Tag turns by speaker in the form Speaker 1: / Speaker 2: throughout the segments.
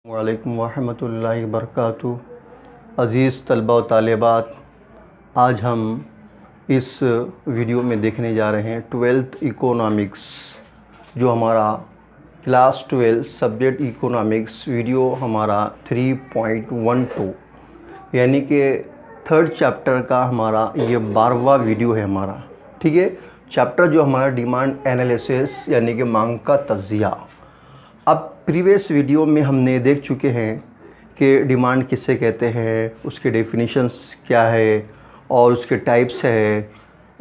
Speaker 1: वालेकुम वरहमतुल्लाहि वबरकातुहू। अज़ीज़ तलबा व तालिबात, आज हम इस वीडियो में देखने जा रहे हैं 12th इकोनॉमिक्स, जो हमारा क्लास 12 सब्जेक्ट इकोनॉमिक्स वीडियो हमारा 3.12 यानी कि थर्ड चैप्टर का हमारा ये 12वां वीडियो है हमारा। ठीक है, चैप्टर जो हमारा डिमांड एनालिसिस यानी कि मांग का तज्ज़िया। अब प्रीवियस वीडियो में हमने देख चुके हैं कि डिमांड किससे कहते हैं, उसके डेफिनेशंस क्या है और उसके टाइप्स है,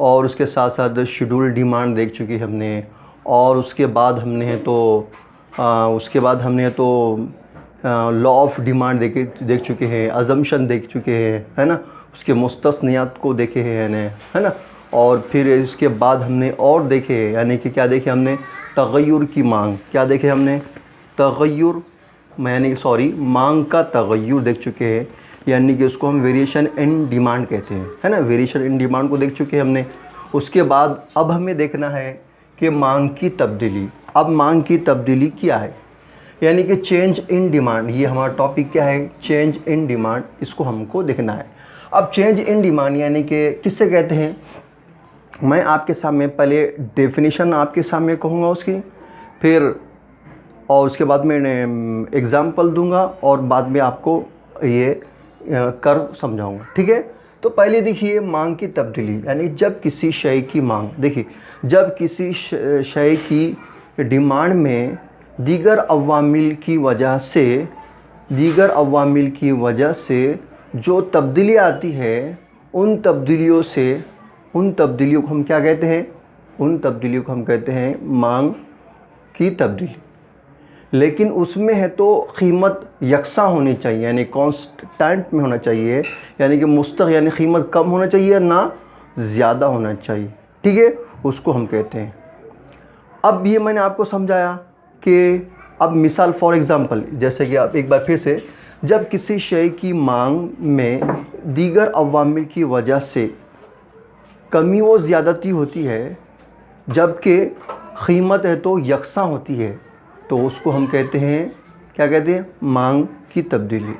Speaker 1: और उसके साथ साथ शेड्यूल डिमांड देख चुकी हमने, और उसके बाद हमने तो लॉ ऑफ डिमांड देख चुके हैं, अजम्पशन देख चुके हैं, है ना, उसके मुस्तस्नियात को देखे हैं है ना। और फिर इसके बाद हमने और देखे, यानी कि क्या देखे हमने, तग़य्युर की मांग, क्या देखे हमने, मांग का तग़य्युर देख चुके हैं, यानी कि उसको हम वेरिएशन इन डिमांड कहते हैं, है ना। वेरिएशन इन डिमांड को देख चुके हैं हमने। उसके बाद अब हमें देखना है कि मांग की तब्दीली। अब मांग की तब्दीली क्या है, यानी कि चेंज इन डिमांड, ये हमारा टॉपिक क्या है, चेंज इन डिमांड, इसको हमको देखना है। अब चेंज इन डिमांड यानी कि किससे कहते हैं, मैं आपके सामने पहले डेफिनेशन आपके सामने कहूँगा उसकी, फिर और उसके बाद मैं एग्ज़ाम्पल दूंगा और बाद में आपको ये कर समझाऊंगा। ठीक है, तो पहले देखिए मांग की तब्दीली, यानी जब किसी शय की मांग, देखिए जब किसी शय की डिमांड में दीगर अवामिल की वजह से जो तब्दीली आती है, उन तब्दीलियों को हम क्या कहते हैं, उन तब्दीलियों को हम कहते हैं मांग की तब्दीली। लेकिन उसमें है तो कीमत यकसा होनी चाहिए, यानी कांस्टेंट में होना चाहिए, यानी कि यानी कीमत कम होना चाहिए ना ज़्यादा होना चाहिए। ठीक है, उसको हम कहते हैं। अब ये मैंने आपको समझाया कि अब मिसाल फॉर एग्ज़ाम्पल, जैसे कि आप एक बार फिर से, जब किसी शय की मांग में दीगर अवामिल की वजह से कमी व ज़्यादती होती है, जबकि कीमत है तो यकसा होती है, तो उसको हम कहते हैं, क्या कहते हैं, मांग की तब्दीली।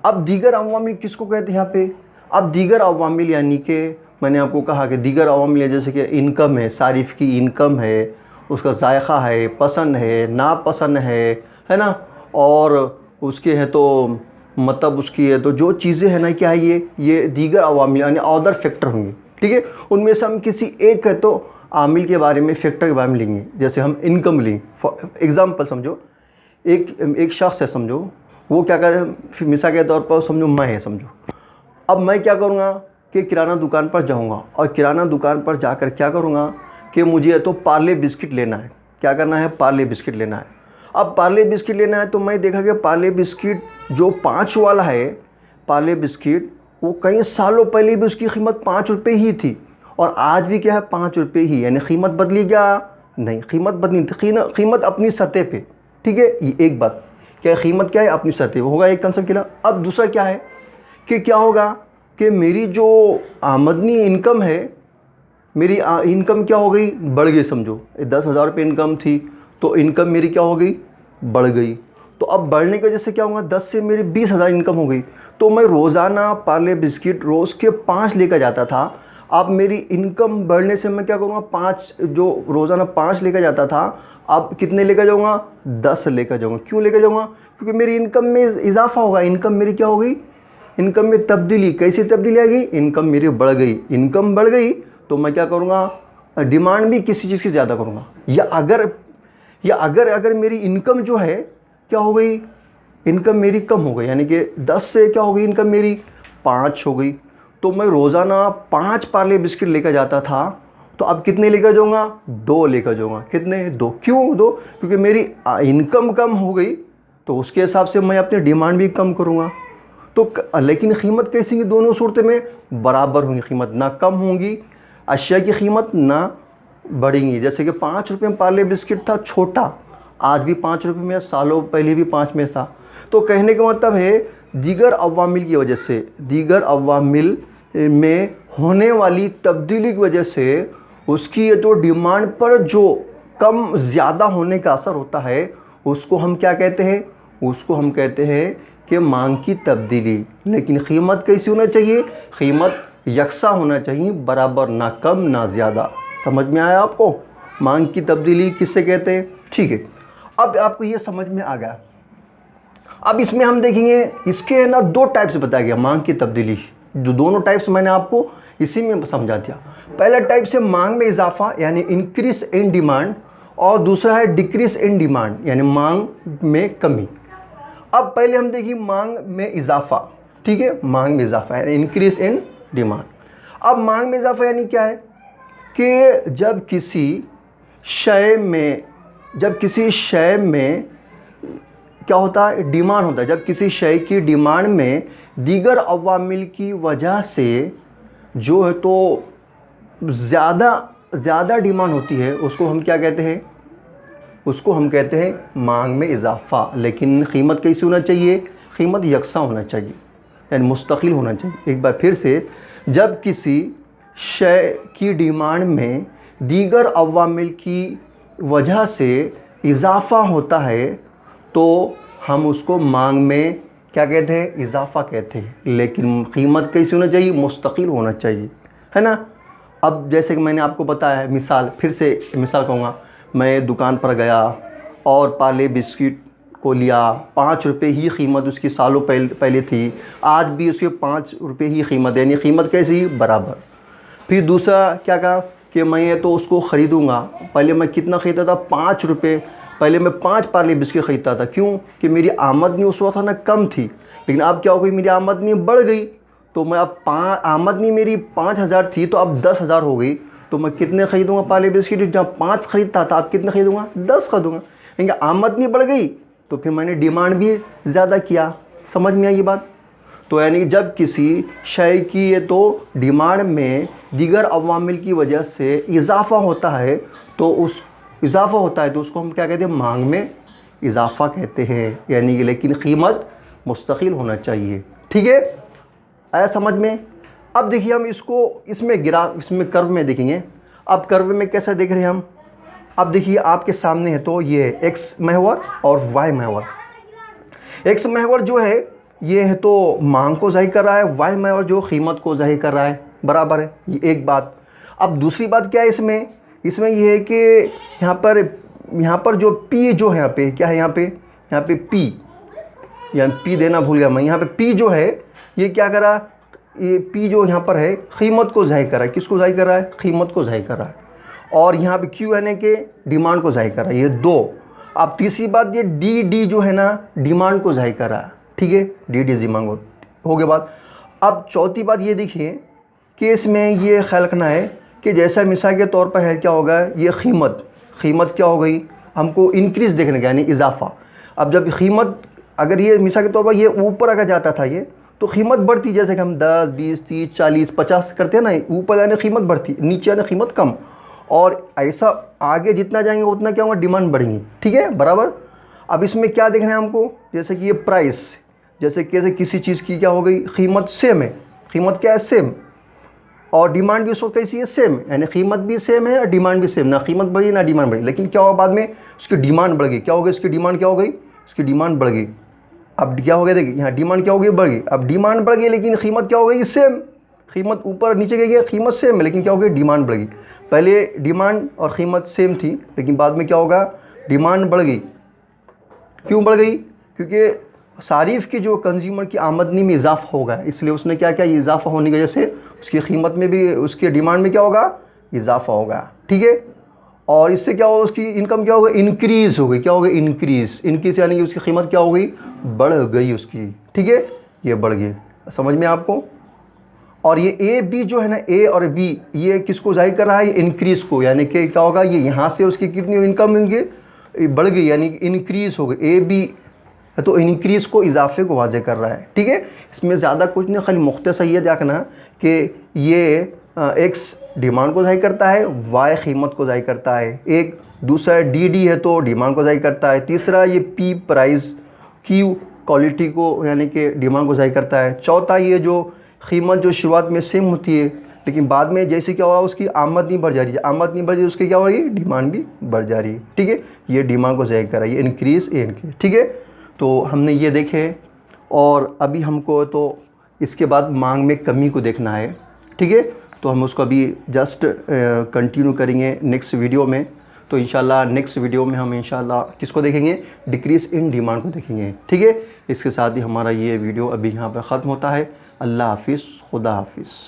Speaker 1: अब दीगर अवामिल किसको कहते हैं यहाँ पे, अब दीगर अवामिल यानी कि मैंने आपको कहा कि दीगर अवामिल जैसे कि इनकम है, सारिफ़ की इनकम है, उसका जायक़ा है, पसंद है, नापसंद है ना, और उसके है तो मतलब उसकी है तो जो चीज़ें हैं ना, क्या है ये दीगर अवामिल यानी अदर फैक्टर होंगे। ठीक है, उनमें से हम किसी एक है तो आमिल के बारे में, फैक्टर के बारे में लेंगे। जैसे हम इनकम लें, फॉर एग्ज़ाम्पल समझो, एक शख्स है, समझो वो क्या करे, मिसाल के तौर पर समझो मैं है, समझो अब मैं क्या करूँगा कि किराना दुकान पर जाऊँगा, और किराना दुकान पर जाकर क्या करूँगा कि मुझे तो पार्ले बिस्किट लेना है। क्या करना है, पार्ले बिस्किट लेना है। अब पार्ले बिस्किट लेना है तो मैं देखा कि पार्ले बिस्किट जो 5 वाला है, पार्ले बिस्किट वो कई सालों पहले भी उसकी कीमत 5 रुपये ही थी, और आज भी क्या है 5 रुपये ही, यानी कीमत बदली क्या, नहीं कीमत बदली, कीमत अपनी सतह पे। ठीक है, ये एक बात, क्या कीमत क्या है, अपनी सतह होगा, एक कंसेप्ट किया। अब दूसरा क्या है कि क्या होगा कि मेरी जो आमदनी इनकम है, मेरी इनकम क्या हो गई, बढ़ गई। समझो 10,000 रुपये इनकम थी, तो इनकम मेरी क्या हो गई, बढ़ गई। तो अब बढ़ने की वजह से क्या होगा, 10 से मेरी 20,000 इनकम हो गई। तो मैं रोज़ाना पार्ले बिस्किट रोज़ के 5 लेकर जाता था। अब मेरी इनकम बढ़ने से मैं क्या करूँगा, 5 जो रोज़ाना 5 लेकर जाता था, अब कितने लेकर जाऊँगा, 10 लेकर जाऊँगा। क्यों लेकर जाऊँगा, क्योंकि मेरी इनकम में इजाफा होगा। इनकम मेरी क्या हो गई, इनकम में तब्दीली, कैसी तब्दीली आ गई, इनकम मेरी बढ़ गई। इनकम बढ़ गई तो मैं क्या करूँगा, डिमांड भी किसी चीज़ की ज़्यादा करूँगा। या अगर मेरी इनकम जो है क्या हो गई, इनकम मेरी कम हो गई, यानी कि 10 से क्या हो गई, इनकम मेरी 5 हो गई, तो मैं रोज़ाना 5 पार्ले बिस्किट लेकर जाता था, तो अब कितने लेकर जाऊँगा, 2 लेकर जाऊँगा। कितने, 2। क्यों 2, क्योंकि मेरी इनकम कम हो गई, तो उसके हिसाब से मैं अपनी डिमांड भी कम करूँगा। तो लेकिन कीमत कैसी होगी, दोनों सूरत में बराबर होंगी, कीमत ना कम होंगी, अशिया की कीमत ना बढ़ेंगी। जैसे कि 5 रुपये में पार्ले बिस्किट था, छोटा, आज भी 5 रुपये में, सालों पहले भी 5 में था। तो कहने का मतलब है दीगर अवामिल की वजह से, दीगर अवामिल में होने वाली तब्दीली की वजह से उसकी जो डिमांड पर जो कम ज़्यादा होने का असर होता है, उसको हम क्या कहते हैं, उसको हम कहते हैं कि मांग की तब्दीली। लेकिन कीमत कैसी होना चाहिए? कीमत यकसा होना चाहिए, बराबर, ना कम ना ज़्यादा। समझ में आया आपको? मांग की तब्दीली किससे कहते हैं? ठीक है, अब आपको ये समझ में आ गया। अब इसमें हम देखेंगे, इसके है ना 2 टाइप्स बताया गया मांग की तब्दीली। जो दोनों टाइप्स मैंने आपको इसी में समझा दिया। पहला टाइप से मांग में इजाफा यानी इंक्रीज इन डिमांड, और दूसरा है डिक्रीज इन डिमांड यानी मांग में कमी। अब पहले हम देखिए मांग में इजाफा। ठीक है, मांग में इजाफा यानी इंक्रीज इन डिमांड। अब मांग में इजाफा यानी क्या है कि जब किसी शय में क्या होता है? डिमांड होता है। जब किसी शय की डिमांड में दीगर अवामिल की वजह से जो है तो ज़्यादा डिमांड होती है, उसको हम क्या कहते हैं? उसको हम कहते हैं मांग में इजाफा। लेकिन कीमत कैसी होना चाहिए? कीमत यकसा होना चाहिए यानी मुस्तकिल होना चाहिए। एक बार फिर से, जब किसी शय की डिमांड में दीगर अवामिल की वजह से इजाफा होता है तो हम उसको मांग में क्या कहते हैं? इजाफा कहते हैं। लेकिन कीमत कैसी होना चाहिए? मुस्तकिल होना चाहिए, है ना। अब जैसे कि मैंने आपको बताया है, मिसाल फिर से मिसाल कहूँगा, मैं दुकान पर गया और पार्ले बिस्किट को लिया। 5 रुपये ही कीमत उसकी सालों पहले थी, आज भी उसके 5 रुपये ही कीमत, यानी कीमत कैसी? बराबर। फिर दूसरा क्या कहा कि मैं तो उसको ख़रीदूँगा। पहले मैं कितना ख़रीदता था? 5 रुपये। पहले मैं 5 पार्ले बिस्किट ख़रीदता था। क्यों? कि मेरी आमदनी उस वक्त ना कम थी, लेकिन अब क्या हो गई? मेरी आमदनी बढ़ गई। तो मैं अब आमदनी मेरी 5,000 थी तो अब 10,000 हो गई। तो मैं कितने ख़रीदूँगा पार्ले बिस्किट? जब 5 ख़रीदता था, अब कितने ख़रीदूँगा? 10 ख़रीदूँगा। क्योंकि आमदनी बढ़ गई तो फिर मैंने डिमांड भी ज़्यादा किया। समझ में आई ये बात? तो यानी जब किसी शय की ये तो डिमांड में दीगर अवामिल की वजह से इजाफा होता है तो उसको हम क्या कहते हैं? मांग में इजाफा कहते हैं। यानी कि लेकिन कीमत मुस्तकिल होना चाहिए। ठीक है, आया समझ में? अब देखिए हम इसमें कर्व में देखेंगे। अब कर्व में कैसा देख रहे हैं हम? अब देखिए आपके सामने है तो ये एक्स महवर और वाई महवर। एक्स महवर जो है ये है तो मांग को ज़ाहिर कर रहा है, वाई महवर जो कीमत को ज़ाहिर कर रहा है, बराबर है। ये एक बात। अब दूसरी बात क्या है इसमें ये है कि यहाँ पर जो पी जो है, यहाँ पे क्या है? यहाँ पे पी, यानी पी देना भूल गया मैं। यहाँ पे पी जो है ये क्या कर रहा है? ये पी जो यहाँ पर है कीमत को ज़ाहिर कर रहा है। किसको ज़ाहिर कर रहा है? कीमत को ज़ाहिर कर रहा है। और यहाँ पे क्यू यानी कि डिमांड को ज़ाहिर कर रहा है। ये 2। अब तीसरी बात ये डी जो है ना डिमांड को ज़ाहिर कर रहा है। ठीक है, डी डिमांड हो गया बात। अब चौथी बात ये देखिए कि इसमें ये ख्याल रखना है कि जैसा मिसाल के तौर पर है क्या होगा? ये कीमत क्या हो गई? हमको इंक्रीज़ देखने का यानी इजाफा। अब जब कीमत अगर ये मिसाल के तौर पर ये ऊपर अगर जाता था ये तो कीमत बढ़ती, जैसे कि हम 10, 20, 30, 40, 50 करते हैं ना, ऊपर जाने कीमत बढ़ती, नीचे आने कीमत कम। और ऐसा आगे जितना जाएंगे उतना क्या होगा? डिमांड बढ़ेगी। ठीक है, बराबर। अब इसमें क्या देखना है हमको? जैसे कि ये प्राइस, जैसे किसी चीज़ की क्या हो गई? कीमत सेम है। कीमत क्या है? सेम। और डिमांड भी उसको कैसी है? सेम। यानी कीमत भी सेम है और डिमांड भी सेम। ना कीमत बढ़ी ना डिमांड बढ़ी। लेकिन क्या हुआ बाद में? उसकी डिमांड बढ़ गई। क्या हो गई? उसकी डिमांड क्या हो गई? उसकी डिमांड बढ़ गई। अब क्या हो गया? देखिए यहाँ डिमांड क्या हो गई? बढ़ गई। अब डिमांड बढ़ गई लेकिन कीमत क्या हो गई? सेम। कीमत ऊपर नीचे गई, कीमत सेम है, लेकिन क्या हो गई? डिमांड बढ़ गई। पहले डिमांड और कीमत सेम थी, लेकिन बाद में क्या होगा? डिमांड बढ़ गई। क्यों बढ़ गई? क्योंकि सारिफ की जो कंज्यूमर की आमदनी में इजाफा होगा, इसलिए उसने क्या किया? इजाफा होने की वजह से उसकी कीमत में भी, उसकी डिमांड में क्या होगा? इजाफा होगा। ठीक है, और इससे क्या होगा? उसकी इनकम क्या होगा? इंक्रीज़ हो गई। क्या हो गई? इंक्रीज़ यानी कि उसकी कीमत क्या हो गई? बढ़ गई उसकी। ठीक है, ये बढ़ गई। समझ में आपको? और ये ए बी जो है ना, ए और बी, ये किसको जाहिर कर रहा है? ये इंक्रीज़ को। यानी कि क्या होगा? ये यहाँ से उसकी कितनी इनकम होंगी? बढ़ गई, यानी इंक्रीज़ हो गई। ए बी तो इंक्रीज़ को, इजाफे को वाज़े कर रहा है। ठीक है, इसमें ज़्यादा कुछ नहीं, खाली मुख्तसर ये देखना कि ये एक्स डिमांड को जाहिर करता है, वाई कीमत को जाहिर करता है। एक दूसरा डी है तो डिमांड को जाहिर करता है। तीसरा ये पी प्राइस, क्यू क्वालिटी को यानी कि डिमांड को जाहिर करता है। चौथा ये जो कीमत जो शुरुआत में सेम होती है लेकिन बाद में जैसे क्या हुआ? उसकी आमदनी बढ़ जा रही है। आमदनी बढ़ रही है, उसकी क्या हो रही है? डिमांड भी बढ़ जा रही है। ठीक है, ये डिमांड को जाहिर कर रहा है। ये इंक्रीज़। ठीक है, तो हमने ये देखे, और अभी हमको तो इसके बाद मांग में कमी को देखना है। ठीक है, तो हम उसको अभी जस्ट कंटिन्यू करेंगे नेक्स्ट वीडियो में। तो इंशाल्लाह नेक्स्ट वीडियो में हम इंशाल्लाह किसको देखेंगे, डिक्रीज़ इन डिमांड को देखेंगे। ठीक है, इसके साथ ही हमारा ये वीडियो अभी यहाँ पर ख़त्म होता है। अल्लाह हाफिज़, खुदा हाफिज़।